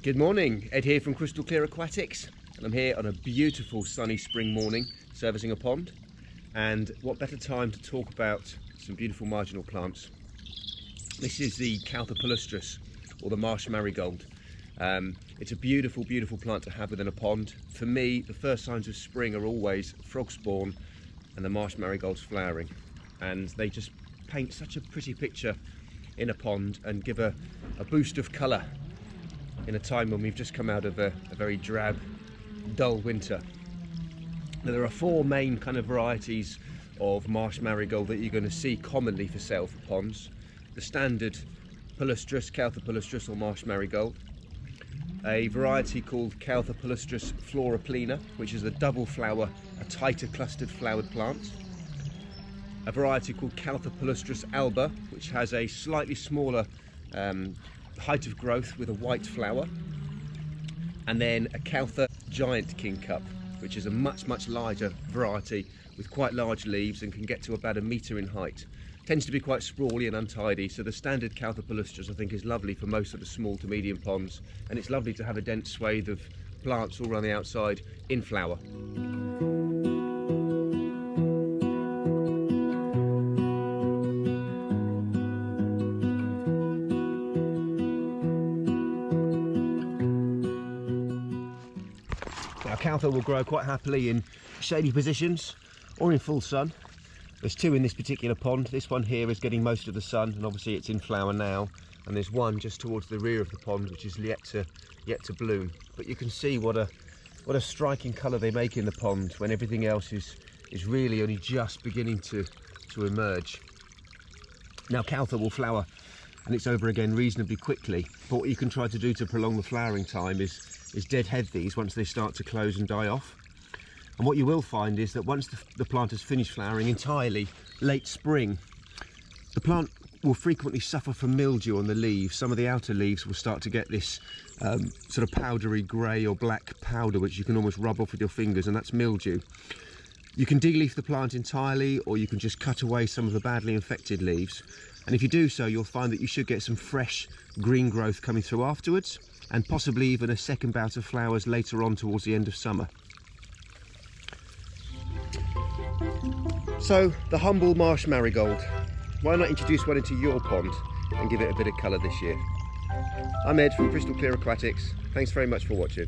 Good morning, Ed here from Crystal Clear Aquatics, and I'm here on a beautiful sunny spring morning servicing a pond. And what better time to talk about some beautiful marginal plants. This is the Caltha palustris, or the Marsh Marigold. It's a beautiful, beautiful plant to have within a pond. For me, the first signs of spring are always frog spawn and the Marsh Marigold's flowering, and they just paint such a pretty picture in a pond and give a boost of colour in a time when we've just come out of a very drab, dull winter. Now, there are four main kind of varieties of Marsh Marigold that you're going to see commonly for sale for ponds. The standard palustris, Caltha palustris or Marsh Marigold. A variety called Caltha palustris flora, which is a double flower, a tighter clustered flowered plant. A variety called Caltha palustris alba, which has a slightly smaller height of growth with a white flower. And then a Caltha giant kingcup, which is a much larger variety with quite large leaves and can get to about 1 metre in height. Tends to be quite sprawly and untidy, so the standard Caltha palustris I think is lovely for most of the small to medium ponds, and it's lovely to have a dense swathe of plants all around the outside in flower. Now, Caltha will grow quite happily in shady positions or in full sun. There's two in this particular pond. This one here is getting most of the sun, and obviously it's in flower now. And there's one just towards the rear of the pond, which is yet to bloom. But you can see what a striking colour they make in the pond when everything else is really only just beginning to emerge. Now, Caltha will flower and it's over again reasonably quickly. But what you can try to do to prolong the flowering time is deadhead these once they start to close and die off. And what you will find is that once the plant has finished flowering entirely, late spring, the plant will frequently suffer from mildew on the leaves. Some of the outer leaves will start to get this sort of powdery grey or black powder, which you can almost rub off with your fingers, and that's mildew. You can de-leaf the plant entirely, or you can just cut away some of the badly infected leaves. And if you do so, you'll find that you should get some fresh green growth coming through afterwards, and possibly even a second bout of flowers later on towards the end of summer. So, the humble Marsh Marigold. Why not introduce one into your pond and give it a bit of colour this year? I'm Ed from Crystal Clear Aquatics. Thanks very much for watching.